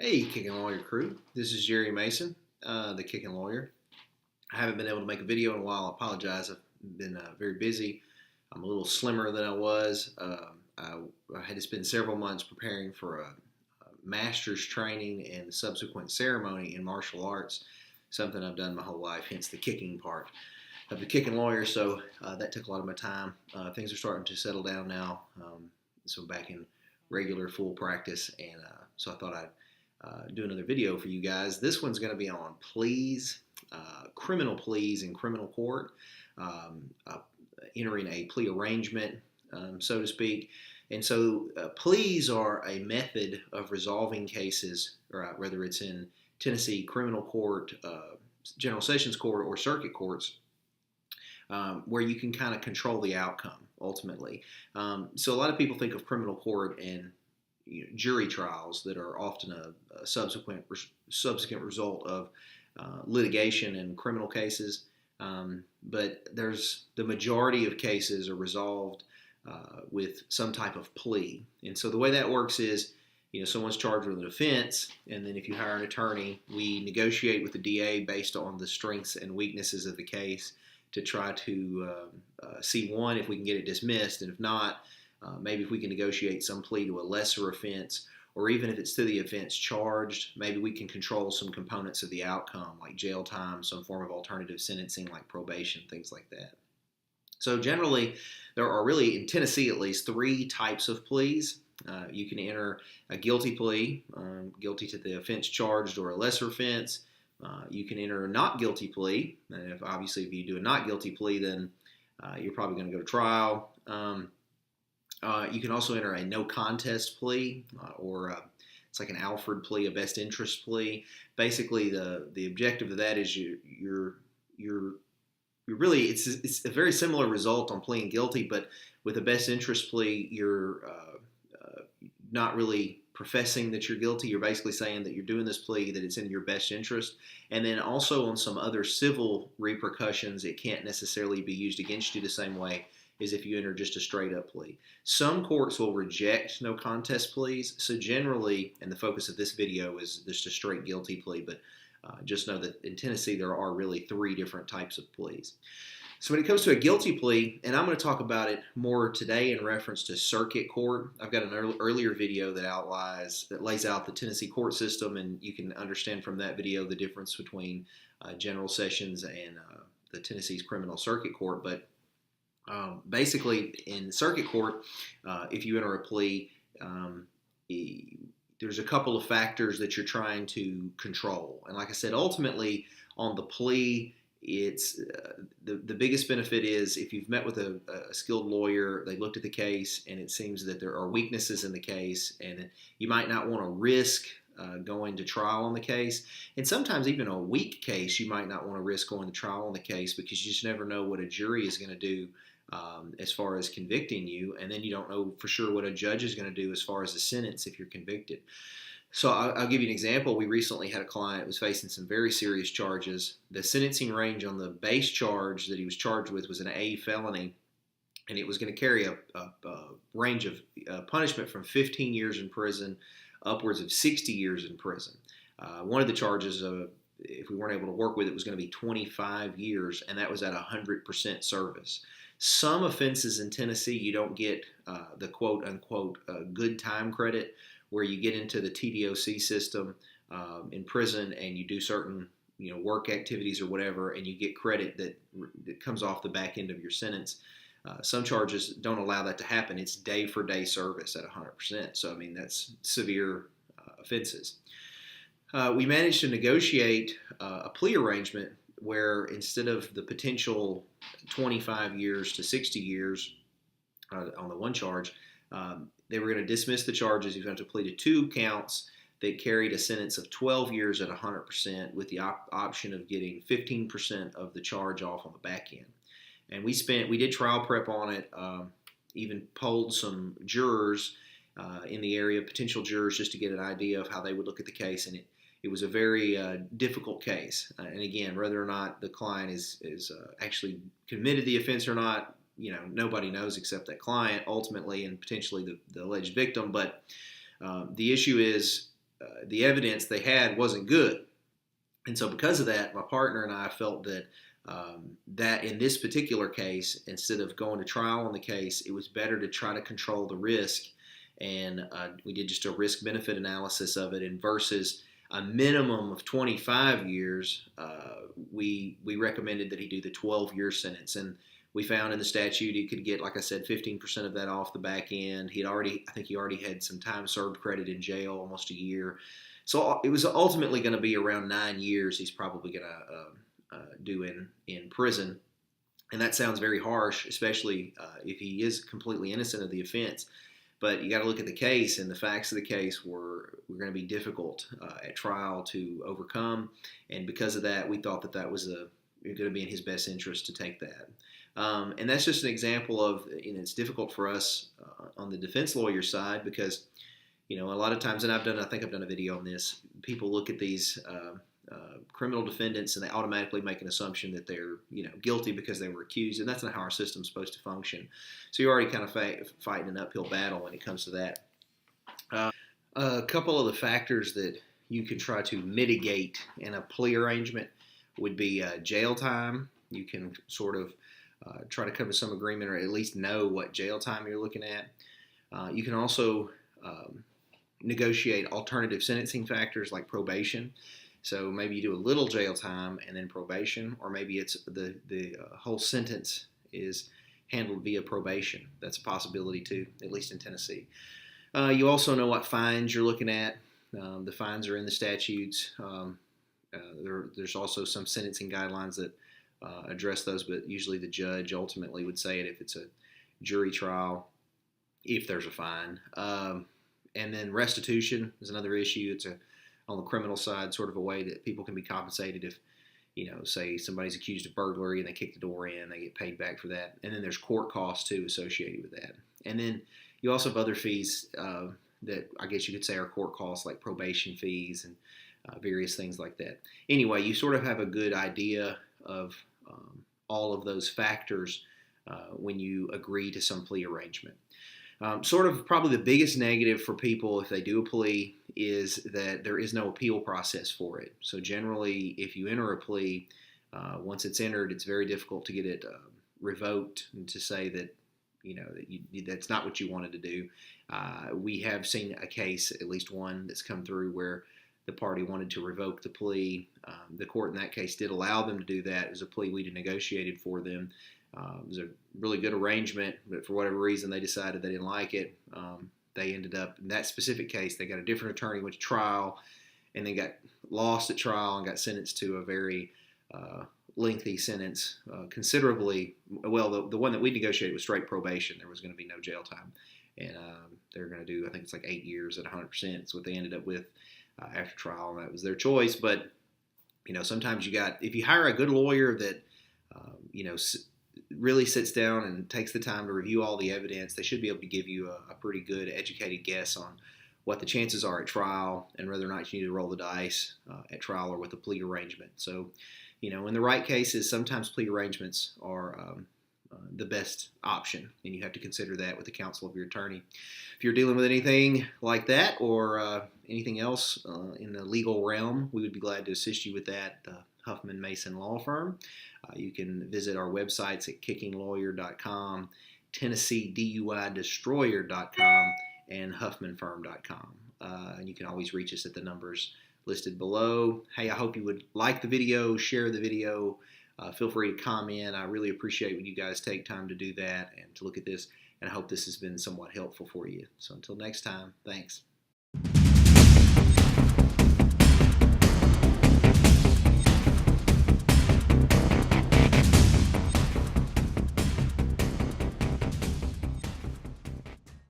Hey, Kickin Lawyer crew. This is Jerry Mason, the Kickin Lawyer. I haven't been able to make a video in a while. I apologize. I've been very busy. I'm a little slimmer than I was. I had to spend several months preparing for a master's training and subsequent ceremony in martial arts, something I've done my whole life, hence the kicking part of the Kickin Lawyer. So that took a lot of my time. Things are starting to settle down now. So back in regular full practice, and so I thought I'd do another video for you guys. This one's going to be on pleas, criminal pleas in criminal court, entering a plea arrangement, so to speak. And so pleas are a method of resolving cases, whether it's in Tennessee criminal court, general sessions court, or circuit courts, where you can kind of control the outcome ultimately. So a lot of people think of criminal court and jury trials that are often a subsequent result of litigation in criminal cases. But the majority of cases are resolved with some type of plea. And so the way that works is, someone's charged with an offense, and then if you hire an attorney, we negotiate with the DA based on the strengths and weaknesses of the case to try to see, one, if we can get it dismissed, and if not, maybe if we can negotiate some plea to a lesser offense, or even if it's to the offense charged, maybe we can control some components of the outcome, like jail time, some form of alternative sentencing like probation, things like that. So generally, there are really, in Tennessee at least, three types of pleas. You can enter a guilty plea, guilty to the offense charged or a lesser offense. You can enter a not guilty plea, and obviously if you do a not guilty plea, then you're probably going to go to trial. You can also enter a no contest plea, or it's like an Alford plea, a best interest plea. Basically, the objective of that is you're really, it's a very similar result on pleading guilty, but with a best interest plea, you're not really professing that you're guilty. You're basically saying that you're doing this plea, that it's in your best interest. And then also on some other civil repercussions, it can't necessarily be used against you the same way as if you enter just a straight up plea. Some courts will reject no contest pleas. So generally, and the focus of this video is just a straight guilty plea, but just know that in Tennessee, there are really three different types of pleas. So when it comes to a guilty plea, and I'm going to talk about it more today in reference to circuit court. I've got an earlier video that lays out the Tennessee court system, and you can understand from that video the difference between general sessions and the Tennessee's criminal circuit court. But basically, in circuit court, if you enter a plea, there's a couple of factors that you're trying to control. And like I said, ultimately on the plea, it's the biggest benefit is if you've met with a skilled lawyer, they looked at the case, and it seems that there are weaknesses in the case, and you might not want to risk going to trial on the case. And sometimes even a weak case, you might not want to risk going to trial on the case because you just never know what a jury is going to do as far as convicting you, and then you don't know for sure what a judge is going to do as far as the sentence if you're convicted. So I'll give you an example. We recently had a client who was facing some very serious charges. The sentencing range on the base charge that he was charged with was an A felony, and it was going to carry a range of punishment from 15 years in prison upwards of 60 years in prison. One of the charges, if we weren't able to work with it, was going to be 25 years, and that was at 100% service. Some offenses in Tennessee, you don't get the quote-unquote good time credit, where you get into the TDOC system in prison and you do certain work activities or whatever, and you get credit that comes off the back end of your sentence. Some charges don't allow that to happen. It's day-for-day service at 100%. So, that's severe offenses. We managed to negotiate a plea arrangement where instead of the potential 25 years to 60 years on the one charge, they were going to dismiss the charges. He was going to plead to 2 counts that carried a sentence of 12 years at 100% with the option of getting 15% of the charge off on the back end. And we did trial prep on it, even polled some jurors in the area, potential jurors, just to get an idea of how they would look at the case. And it was a very difficult case. And again, whether or not the client is actually committed the offense or not, nobody knows except that client ultimately, and potentially the alleged victim. But the issue is the evidence they had wasn't good. And so because of that, my partner and I felt that that in this particular case, instead of going to trial on the case, it was better to try to control the risk. And we did just a risk-benefit analysis of it. And versus a minimum of 25 years, we recommended that he do the 12-year sentence. And we found in the statute he could get, like I said, 15% of that off the back end. I think he already had some time served credit in jail, almost a year. So it was ultimately going to be around 9 years he's probably going to do in prison. And that sounds very harsh, especially if he is completely innocent of the offense. But you got to look at the case, and the facts of the case were going to be difficult at trial to overcome. And because of that, we thought that was going to be in his best interest to take that. And that's just an example of, it's difficult for us on the defense lawyer side because, a lot of times, and I think I've done a video on this, people look at these criminal defendants and they automatically make an assumption that they're, guilty because they were accused, and that's not how our system's supposed to function. So you're already kind of fighting an uphill battle when it comes to that. A couple of the factors that you can try to mitigate in a plea arrangement would be jail time. You can sort of try to come to some agreement or at least know what jail time you're looking at. You can also negotiate alternative sentencing factors like probation. So maybe you do a little jail time and then probation, or maybe it's the whole sentence is handled via probation. That's a possibility too, at least in Tennessee. You also know what fines you're looking at. The fines are in the statutes. There's also some sentencing guidelines that address those, but usually the judge ultimately would say it if it's a jury trial, if there's a fine. And then restitution is another issue. It's on the criminal side, sort of a way that people can be compensated if, say somebody's accused of burglary and they kick the door in, they get paid back for that. And then there's court costs too associated with that. And then you also have other fees that I guess you could say are court costs, like probation fees and various things like that. Anyway, you sort of have a good idea of all of those factors when you agree to some plea arrangement. Sort of probably the biggest negative for people if they do a plea is that there is no appeal process for it. So generally, if you enter a plea, once it's entered, it's very difficult to get it revoked and to say that that's not what you wanted to do. We have seen a case, at least one, that's come through where the party wanted to revoke the plea. The court in that case did allow them to do that. It was a plea we'd negotiated for them. It was a really good arrangement, but for whatever reason, they decided they didn't like it. They ended up, in that specific case, they got a different attorney, went to trial, and they got lost at trial and got sentenced to a very lengthy sentence, considerably. Well, the one that we negotiated was straight probation. There was going to be no jail time. And they were going to do, I think it's like 8 years at 100%. It's what they ended up with after trial, and that was their choice. But, sometimes if you hire a good lawyer that, really sits down and takes the time to review all the evidence, they should be able to give you a pretty good educated guess on what the chances are at trial and whether or not you need to roll the dice at trial or with a plea arrangement. So, in the right cases, sometimes plea arrangements are the best option, and you have to consider that with the counsel of your attorney. If you're dealing with anything like that or anything else in the legal realm, we would be glad to assist you with that. Huffman Mason Law Firm. You can visit our websites at kickinglawyer.com, TennesseeDUIDestroyer.com, and HuffmanFirm.com. And you can always reach us at the numbers listed below. Hey, I hope you would like the video, share the video. Feel free to comment. I really appreciate when you guys take time to do that and to look at this. And I hope this has been somewhat helpful for you. So until next time, thanks.